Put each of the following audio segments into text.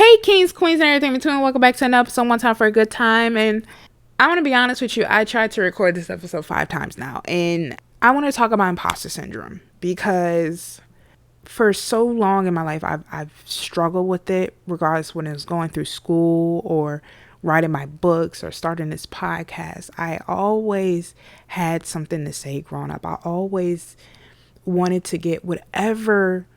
Hey, kings, queens, and everything in between. Welcome back to another episode, One Time for a Good Time. And I want to be honest with you. I tried to record this episode 5 times now. And I want to talk about imposter syndrome because for so long in my life, I've struggled with it, regardless when it was going through school or writing my books or starting this podcast. I always had something to say growing up. I always wanted to get whatever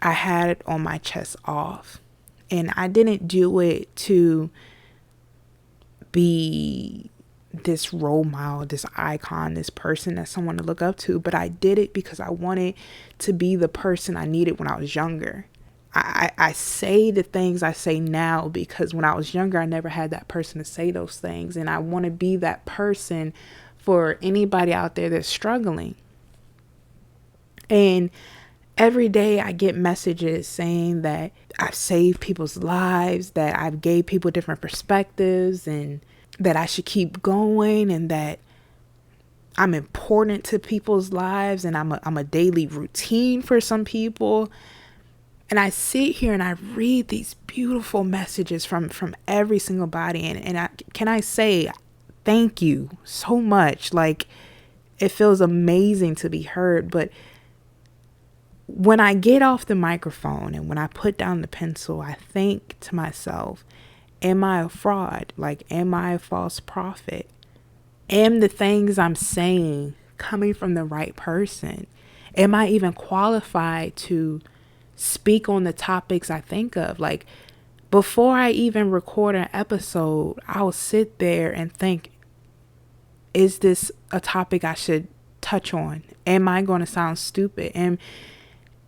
I had on my chest off. And I didn't do it to be this role model, this icon, this person that someone to look up to. But I did it because I wanted to be the person I needed when I was younger. I say the things I say now because when I was younger, I never had that person to say those things. And I want to be that person for anybody out there that's struggling. And every day I get messages saying that I've saved people's lives, that I've gave people different perspectives, and that I should keep going, and that I'm important to people's lives, and I'm a daily routine for some people. And I sit here and I read these beautiful messages from every single body, and can I say thank you so much. Like, it feels amazing to be heard, but when I get off the microphone and when I put down the pencil, I think to myself, am I a fraud? Like, am I a false prophet? Am the things I'm saying coming from the right person? Am I even qualified to speak on the topics I think of? Like, before I even record an episode, I'll sit there and think, is this a topic I should touch on? Am I going to sound stupid?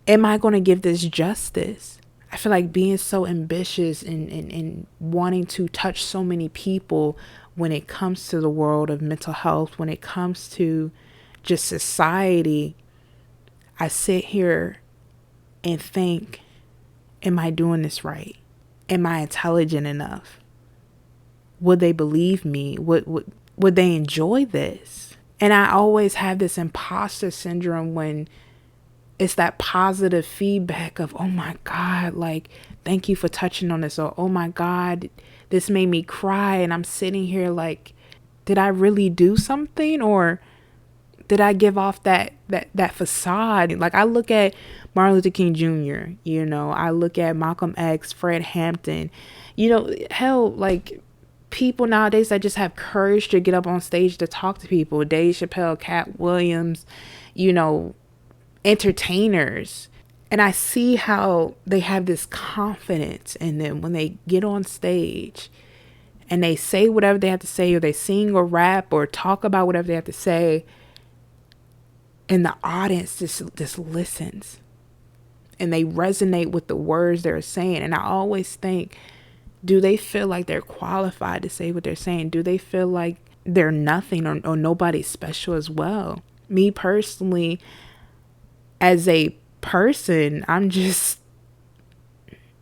Am I going to give this justice? I feel like being so ambitious and wanting to touch so many people when it comes to the world of mental health, when it comes to just society, I sit here and think, am I doing this right? Am I intelligent enough? Would they believe me? Would they enjoy this? And I always have this imposter syndrome when it's that positive feedback of, oh my God, like, thank you for touching on this. Or, oh my God, this made me cry. And I'm sitting here like, did I really do something? Or did I give off that facade? Like, I look at Martin Luther King Jr., I look at Malcolm X, Fred Hampton, hell, like, people nowadays that just have courage to get up on stage to talk to people. Dave Chappelle, Cat Williams, entertainers. And I see how they have this confidence in them when they get on stage and they say whatever they have to say, or they sing or rap or talk about whatever they have to say, and the audience just listens and they resonate with the words they're saying. And I always think, do they feel like they're qualified to say what they're saying? Do they feel like they're nothing or nobody's special as well? Me personally, as a person, I'm just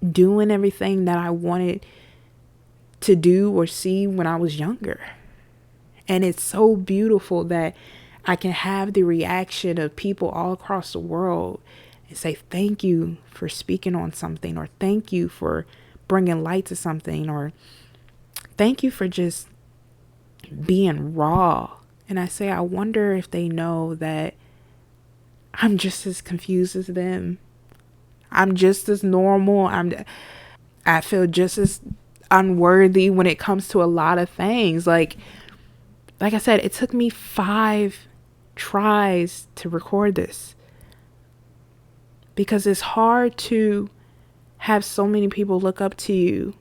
doing everything that I wanted to do or see when I was younger. And it's so beautiful that I can have the reaction of people all across the world and say, thank you for speaking on something, or thank you for bringing light to something, or thank you for just being raw. And I say, I wonder if they know that I'm just as confused as them. I'm just as normal. I feel just as unworthy when it comes to a lot of things. Like I said, it took me 5 tries to record this because it's hard to have so many people look up to you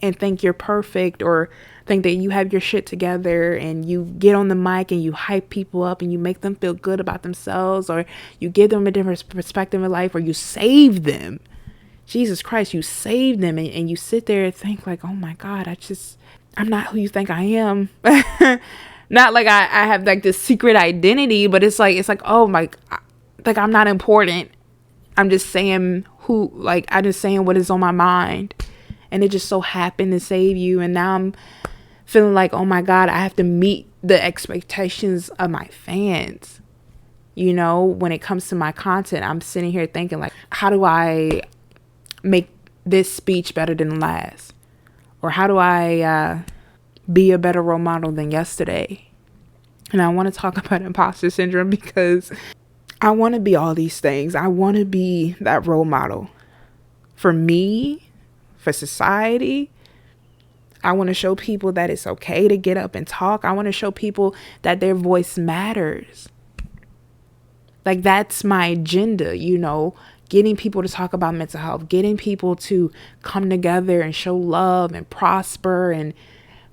and think you're perfect, or think that you have your shit together, and you get on the mic and you hype people up and you make them feel good about themselves, or you give them a different perspective in life, or you save them. Jesus Christ, you save them, and you sit there and think like, oh my God, I'm not who you think I am. Not like I have like this secret identity, but it's like, oh my, like, I'm not important. I'm just saying I'm just saying what is on my mind. And it just so happened to save you. And now I'm feeling like, oh my God, I have to meet the expectations of my fans. When it comes to my content, I'm sitting here thinking like, how do I make this speech better than the last? Or how do I be a better role model than yesterday? And I want to talk about imposter syndrome because I want to be all these things. I want to be that role model for me, for society. I want to show people that it's okay to get up and talk. I want to show people that their voice matters. Like, that's my agenda, getting people to talk about mental health, getting people to come together and show love and prosper and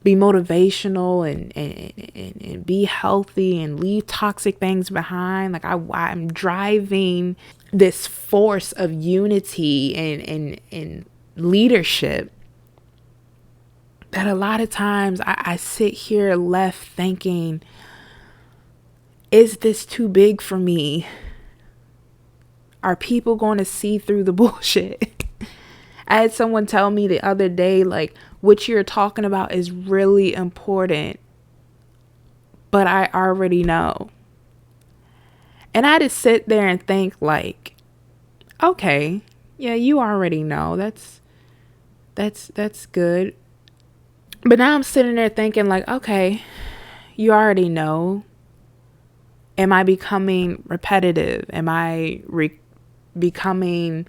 be motivational and be healthy and leave toxic things behind. Like, I'm driving this force of unity and leadership that a lot of times I sit here left thinking, is this too big for me? Are people going to see through the bullshit? I had someone tell me the other day, like, what you're talking about is really important, but I already know. And I just sit there and think, like, okay, yeah, you already know. That's good. But now I'm sitting there thinking, like, okay, you already know. Am I becoming repetitive? Am I becoming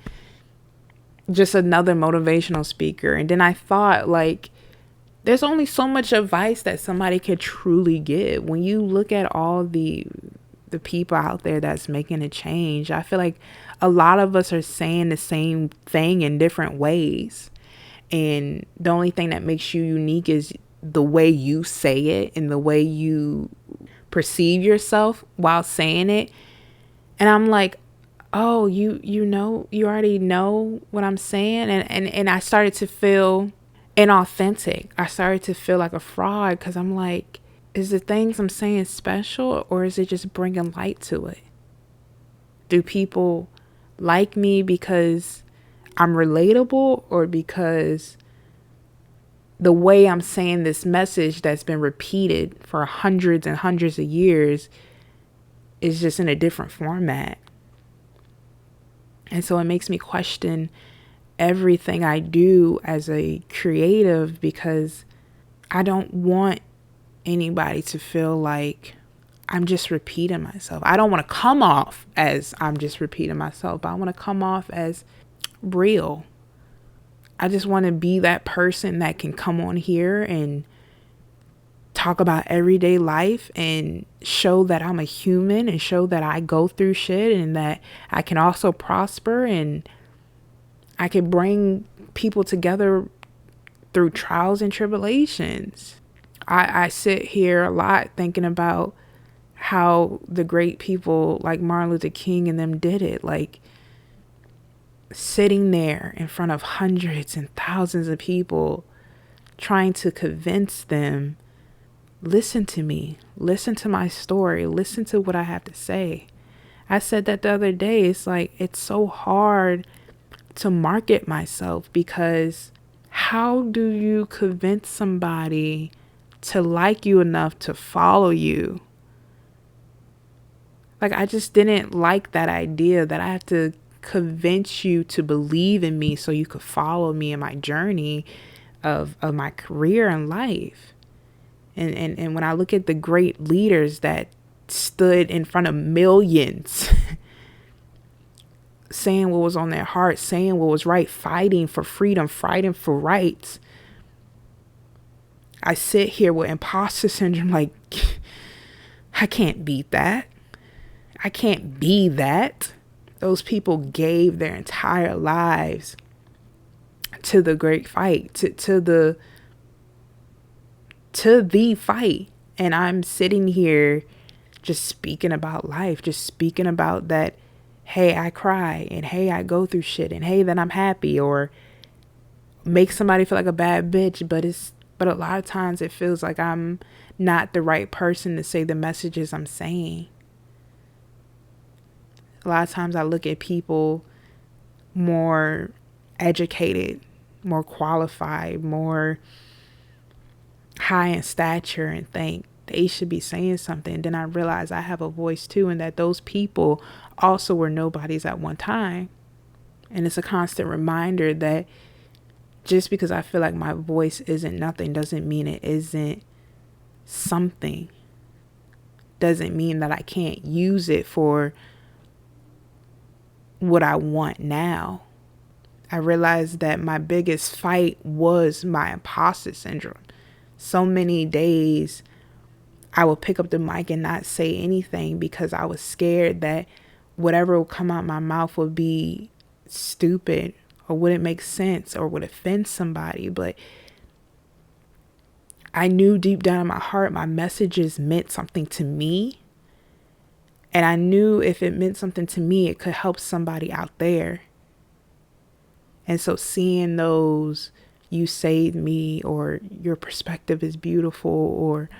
just another motivational speaker? And then I thought, like, there's only so much advice that somebody could truly give. When you look at all the people out there that's making a change, I feel like a lot of us are saying the same thing in different ways. And the only thing that makes you unique is the way you say it and the way you perceive yourself while saying it. And I'm like, oh, you already know what I'm saying. And I started to feel inauthentic. I started to feel like a fraud because I'm like, is the things I'm saying special, or is it just bringing light to it? Do people like me because I'm relatable, or because the way I'm saying this message that's been repeated for hundreds and hundreds of years is just in a different format? And so it makes me question everything I do as a creative, because I don't want anybody to feel like I'm just repeating myself. I don't want to come off as I'm just repeating myself, but I want to come off as real. I just want to be that person that can come on here and talk about everyday life and show that I'm a human and show that I go through shit and that I can also prosper and I can bring people together through trials and tribulations. I sit here a lot thinking about how the great people like Martin Luther King and them did it. Like, sitting there in front of hundreds and thousands of people trying to convince them, listen to me, listen to my story, listen to what I have to say. I said that the other day. It's like, it's so hard to market myself, because how do you convince somebody to like you enough to follow you? Like, I just didn't like that idea that I have to convince you to believe in me so you could follow me in my journey of my career and life. And when I look at the great leaders that stood in front of millions saying what was on their heart, saying what was right, fighting for freedom, fighting for rights, I sit here with imposter syndrome, like, I can't beat that. I can't be that. Those people gave their entire lives to the great fight, to the fight. And I'm sitting here just speaking about life, just speaking about that, hey, I cry, and hey, I go through shit, and hey, that I'm happy, or make somebody feel like a bad bitch. But a lot of times it feels like I'm not the right person to say the messages I'm saying. A lot of times I look at people more educated, more qualified, more high in stature, and think they should be saying something. And then I realize I have a voice too, and that those people also were nobodies at one time. And it's a constant reminder that just because I feel like my voice isn't nothing doesn't mean it isn't something. Doesn't mean that I can't use it for what I want now. I realized that my biggest fight was my imposter syndrome. So many days I would pick up the mic and not say anything because I was scared that whatever would come out my mouth would be stupid or wouldn't make sense or would offend somebody. But I knew deep down in my heart my messages meant something to me. And I knew if it meant something to me, it could help somebody out there. And so seeing those, you saved me, or your perspective is beautiful, or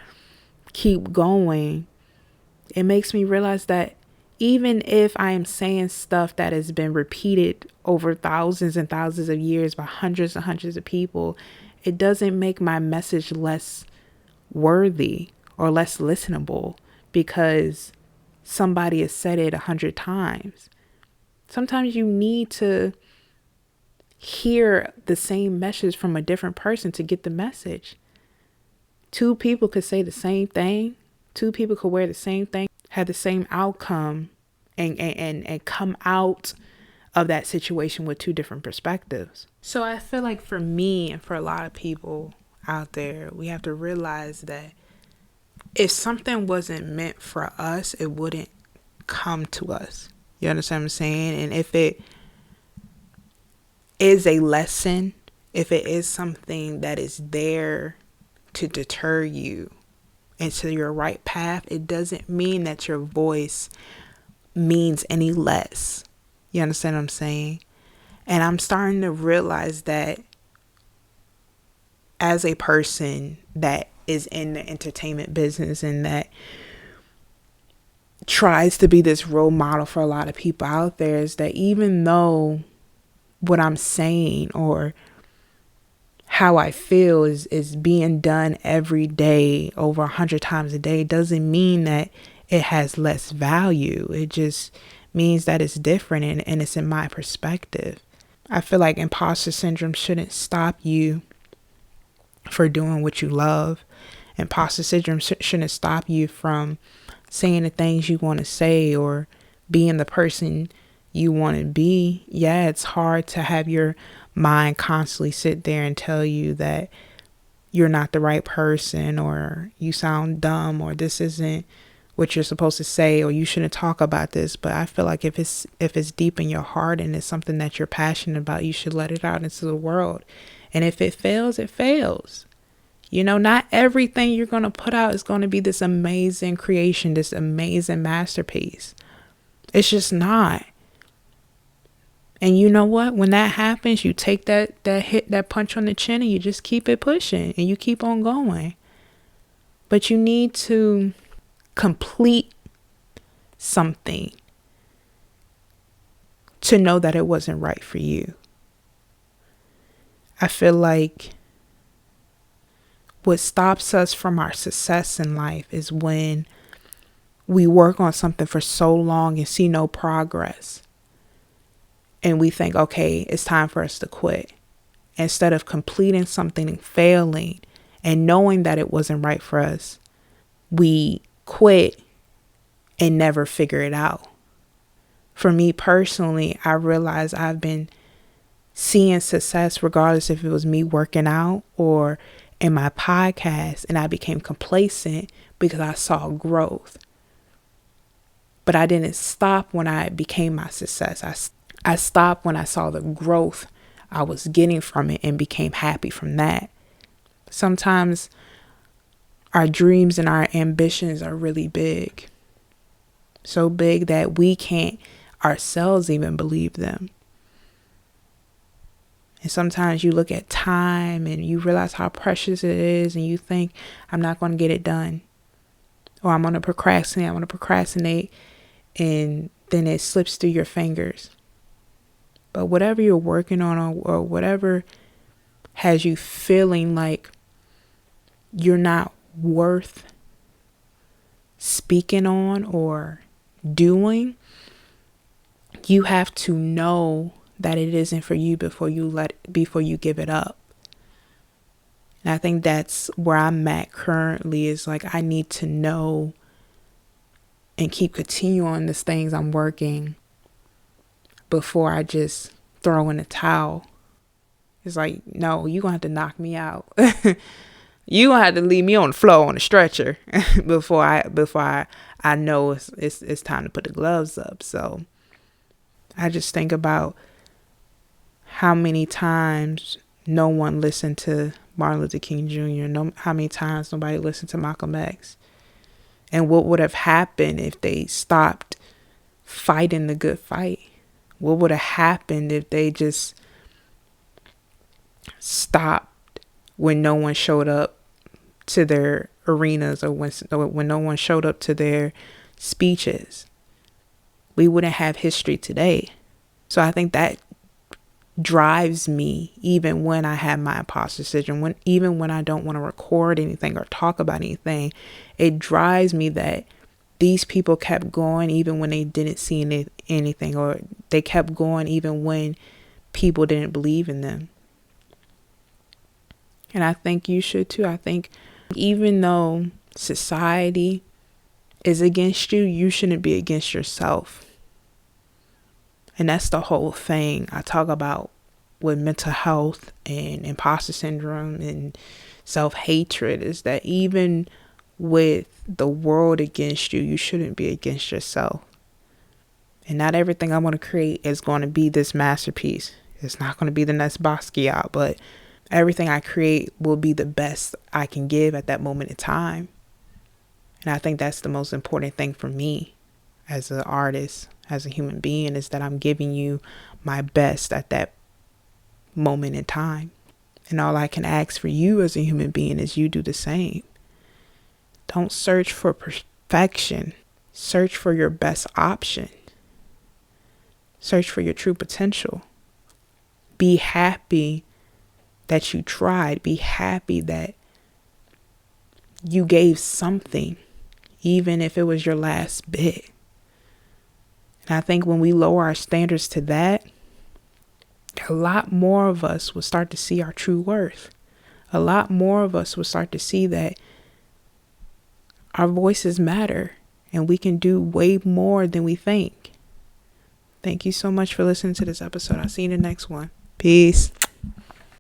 keep going, it makes me realize that even if I am saying stuff that has been repeated over thousands and thousands of years by hundreds and hundreds of people, it doesn't make my message less worthy or less listenable because somebody has said it 100 times. Sometimes you need to hear the same message from a different person to get the message. Two people could say the same thing. Two people could wear the same thing, have the same outcome, and come out of that situation with two different perspectives. So I feel like for me and for a lot of people out there, we have to realize that if something wasn't meant for us, it wouldn't come to us. You understand what I'm saying? And if it is a lesson, if it is something that is there to deter you into your right path, it doesn't mean that your voice means any less. You understand what I'm saying? And I'm starting to realize that as a person that is in the entertainment business and that tries to be this role model for a lot of people out there, is that even though what I'm saying or how I feel is being done every day over 100 times a day, doesn't mean that it has less value. It just means that it's different and it's in my perspective. I feel like imposter syndrome shouldn't stop you for doing what you love. Imposter syndrome shouldn't stop you from saying the things you want to say or being the person you want to be. Yeah, it's hard to have your mind constantly sit there and tell you that you're not the right person, or you sound dumb, or this isn't what you're supposed to say, or you shouldn't talk about this. But I feel like if it's deep in your heart and it's something that you're passionate about, you should let it out into the world. And if it fails, it fails. You know, not everything you're going to put out is going to be this amazing creation, this amazing masterpiece. It's just not. And you know what? When that happens, you take that hit, that punch on the chin, and you just keep it pushing and you keep on going. But you need to complete something to know that it wasn't right for you. I feel like what stops us from our success in life is when we work on something for so long and see no progress. And we think, okay, it's time for us to quit. Instead of completing something and failing and knowing that it wasn't right for us, we quit and never figure it out. For me personally, I realized I've been seeing success regardless if it was me working out or in my podcast, and I became complacent because I saw growth. But I didn't stop when I became my success. I stopped when I saw the growth I was getting from it and became happy from that. Sometimes our dreams and our ambitions are really big. So big that we can't ourselves even believe them. And sometimes you look at time and you realize how precious it is, and you think, I'm not going to get it done. Or I'm going to procrastinate. And then it slips through your fingers. But whatever you're working on, or whatever has you feeling like you're not worth speaking on or doing, you have to know that it isn't for you before you give it up. And I think that's where I'm at currently, is like, I need to know and continue on these things I'm working before I just throw in the towel. It's like, no, you're going to have to knock me out. You going to have to leave me on the floor on the stretcher before I know it's time to put the gloves up. So I just think about how many times no one listened to Martin Luther King Jr., how many times nobody listened to Malcolm X. And what would have happened if they stopped fighting the good fight? What would have happened if they just stopped when no one showed up to their arenas, or when no one showed up to their speeches? We wouldn't have history today. So I think that drives me, even when I have my imposter syndrome, even when I don't want to record anything or talk about anything. It drives me that these people kept going even when they didn't see anything, or they kept going even when people didn't believe in them. And I think you should too. I think even though society is against you, you shouldn't be against yourself. And that's the whole thing I talk about with mental health and imposter syndrome and self-hatred, is that even with the world against you, you shouldn't be against yourself. And not everything I want to create is going to be this masterpiece. It's not going to be the next Basquiat, but everything I create will be the best I can give at that moment in time. And I think that's the most important thing for me as an artist, as a human being, is that I'm giving you my best at that moment in time. And all I can ask for you as a human being is you do the same. Don't search for perfection. Search for your best option. Search for your true potential. Be happy that you tried. Be happy that you gave something, even if it was your last bit. And I think when we lower our standards to that, a lot more of us will start to see our true worth. A lot more of us will start to see that our voices matter and we can do way more than we think. Thank you so much for listening to this episode. I'll see you in the next one. Peace.